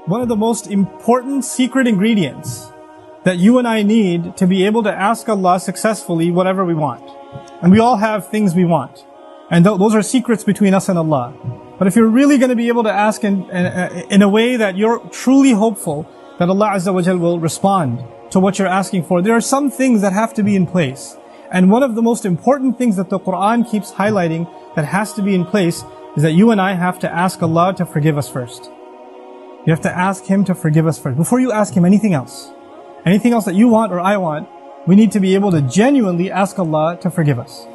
one of the most important secret ingredients that you and I need to be able to ask Allah successfully whatever we want. And we all have things we want. And those are secrets between us and Allah. But if you're really going to be able to ask in a way that you're truly hopeful that Allah Azza wa Jal will respond to what you're asking for, there are some things that have to be in place. And one of the most important things that the Quran keeps highlighting that has to be in place is that you and I have to ask Allah to forgive us first. You have to ask Him to forgive us first. Before you ask Him anything else that you want or I want, we need to be able to genuinely ask Allah to forgive us.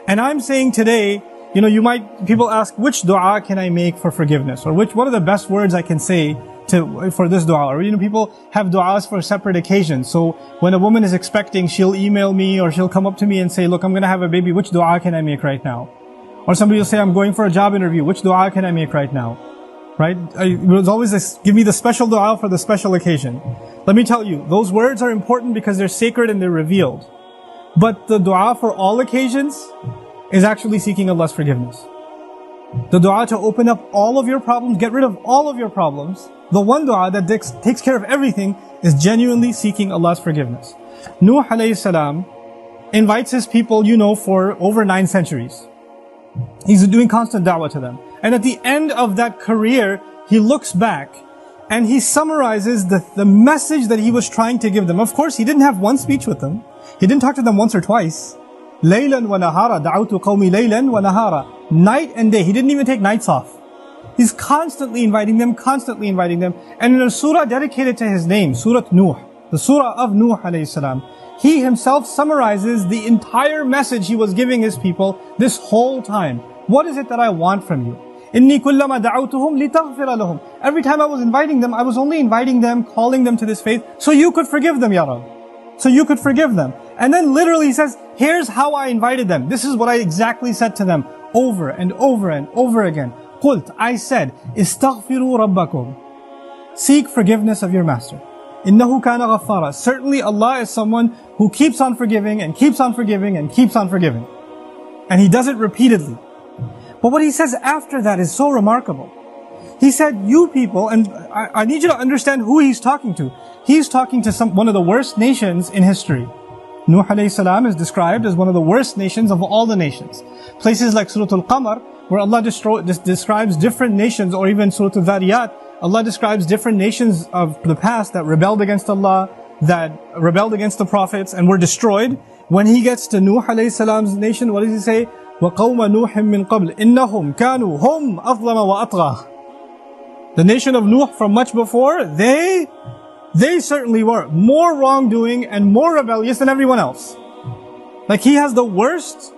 And I'm saying today, people ask, which dua can I make for forgiveness? Or what are the best words I can say for this dua? Or, people have du'as for separate occasions. So when a woman is expecting, she'll email me or she'll come up to me and say, look, I'm going to have a baby. Which dua can I make right now? Or somebody will say, I'm going for a job interview. Which dua can I make right now? Right? There's always this, give me the special dua for the special occasion. Let me tell you, those words are important because they're sacred and they're revealed. But the dua for all occasions is actually seeking Allah's forgiveness. The dua to open up all of your problems, get rid of all of your problems. The one dua that takes care of everything is genuinely seeking Allah's forgiveness. Nuh alayhi salam invites his people, for over 9 centuries. He's doing constant da'wah to them. And at the end of that career, he looks back and he summarizes the message that he was trying to give them. Of course, he didn't have one speech with them. He didn't talk to them once or twice. Laylan wa nahara, da'awtu qawmi laylan wa nahara. Night and day. He didn't even take nights off. He's constantly inviting them. And in a surah dedicated to his name, Surah Nuh, the surah of Nuh alayhi salam, he himself summarizes the entire message he was giving his people this whole time. What is it that I want from you? Inni kullama da'awtuhum litaghfira lahum. Every time I was inviting them, I was only inviting them, calling them to this faith, so you could forgive them, Ya Rabb. So you could forgive them. And then literally he says, here's how I invited them. This is what I exactly said to them over and over and over again. Qult, I said, istaghfiru rabbakum. Seek forgiveness of your master. Innahu kana ghaffara. Certainly Allah is someone who keeps on forgiving and keeps on forgiving and keeps on forgiving. And He does it repeatedly. But what He says after that is so remarkable. He said, you people, and I need you to understand who He's talking to. He's talking to one of the worst nations in history. Nuh alayhi salam is described as one of the worst nations of all the nations. Places like Surah Al-Qamar, where Allah describes different nations, or even Surah Al-Dhariyat, Allah describes different nations of the past that rebelled against Allah, that rebelled against the prophets and were destroyed. When He gets to Nuh alayhi salam's nation, what does He say? وَقَوْمَ نُوحٍ مِّن قَبْلِ إِنَّهُمْ كَانُوا هُمْ أَظْلَمَ وَأَطْغَى. The nation of Nuh from much before, they certainly were more wrongdoing and more rebellious than everyone else. Like He has the worst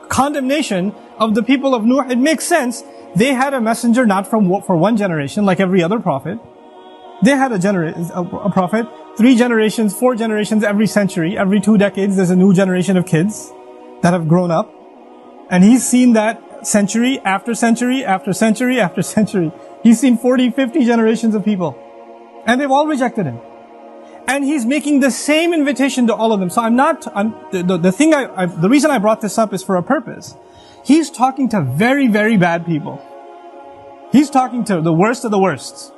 condemnation of the people of Nuh. It makes sense. They had a messenger not for one generation like every other prophet. They had a prophet 3 generations, 4 generations every century. Every 2 decades there's a new generation of kids that have grown up. And he's seen that century after century after century after century. He's seen 40, 50 generations of people. And they've all rejected Him. And He's making the same invitation to all of them. So the reason I brought this up is for a purpose. He's talking to very, very bad people. He's talking to the worst of the worst.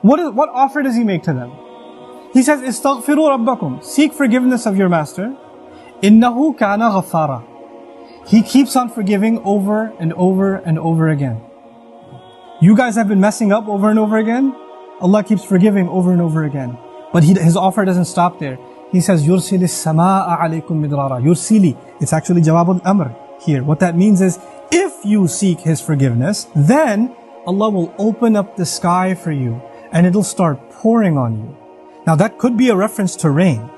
What offer does He make to them? He says, istaghfiru rabbakum. Seek forgiveness of your master. Innahu kana ghaffara. He keeps on forgiving over and over and over again. You guys have been messing up over and over again. Allah keeps forgiving over and over again. But His offer doesn't stop there. He says, يُرْسِلِ السَّمَاءَ عَلَيْكُمْ مِدْرَارًا. Yursili. It's actually Jawab al-Amr here. What that means is, if you seek His forgiveness, then Allah will open up the sky for you and it'll start pouring on you. Now that could be a reference to rain.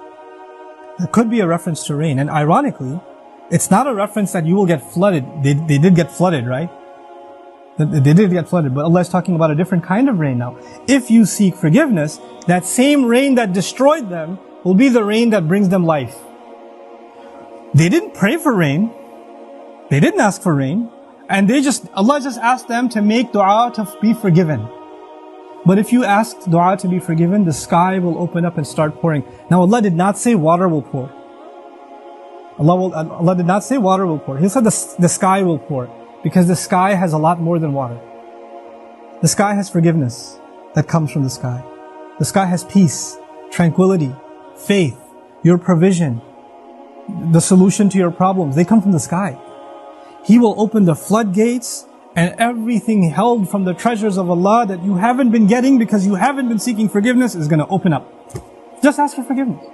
That could be a reference to rain. And ironically, it's not a reference that you will get flooded. They did get flooded, right? They did get flooded, but Allah is talking about a different kind of rain now. If you seek forgiveness, that same rain that destroyed them will be the rain that brings them life. They didn't pray for rain. They didn't ask for rain. And Allah just asked them to make dua to be forgiven. But if you ask dua to be forgiven, the sky will open up and start pouring. Now Allah did not say water will pour. Allah did not say water will pour. He said the sky will pour. Because the sky has a lot more than water. The sky has forgiveness. that comes from the sky. The sky has peace, tranquility, faith, your provision, the solution to your problems. They come from the sky. He will open the floodgates, and everything held from the treasures of Allah that you haven't been getting because you haven't been seeking forgiveness is going to open up. Just ask for forgiveness.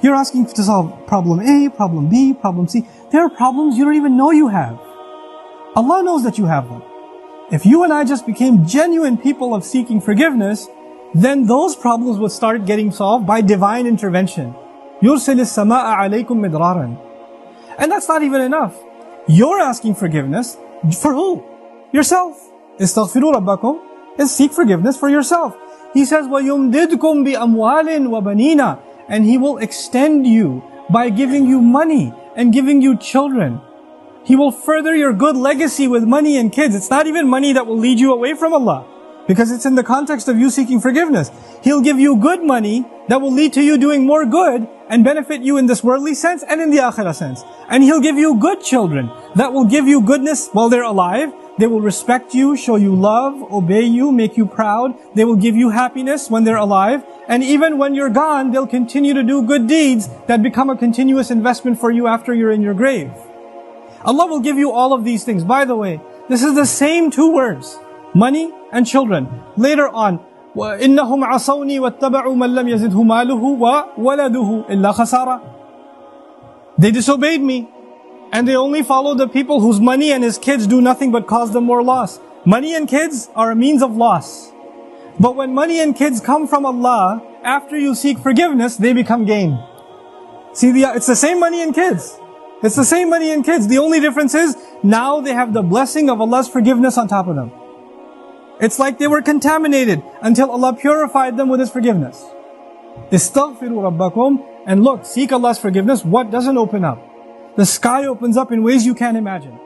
You're asking to solve problem A, problem B, problem C. There are problems you don't even know you have. Allah knows that you have them. If you and I just became genuine people of seeking forgiveness, then those problems would start getting solved by divine intervention. يُرْسِلِ السَّمَاءَ عَلَيْكُمْ مِدْرَارًا. And that's not even enough. You're asking forgiveness for who? Yourself. اسْتَغْفِرُوا رَبَّكُمْ is seek forgiveness for yourself. He says, وَيُمْدِدْكُمْ بِأَمْوَالٍ وَبَنِينَ. And He will extend you by giving you money and giving you children. He will further your good legacy with money and kids. It's not even money that will lead you away from Allah, because it's in the context of you seeking forgiveness. He'll give you good money that will lead to you doing more good and benefit you in this worldly sense and in the akhirah sense. And He'll give you good children that will give you goodness while they're alive. They will respect you, show you love, obey you, make you proud. They will give you happiness when they're alive. And even when you're gone, they'll continue to do good deeds that become a continuous investment for you after you're in your grave. Allah will give you all of these things. By the way, this is the same two words, money and children. Later on, وَإِنَّهُمْ عَصَوْنِي وَاتَّبَعُوا مَنْ لَمْ يَزِدْهُ مَالُهُ وَوَلَدُهُ إِلَّا خَسَارًا. They disobeyed me, and they only followed the people whose money and his kids do nothing but cause them more loss. Money and kids are a means of loss. But when money and kids come from Allah, after you seek forgiveness, they become gain. See, it's the same money and kids. It's the same money and kids. The only difference is, now they have the blessing of Allah's forgiveness on top of them. It's like they were contaminated until Allah purified them with His forgiveness. Istaghfiru rabbakum. And look, seek Allah's forgiveness. What doesn't open up? The sky opens up in ways you can't imagine.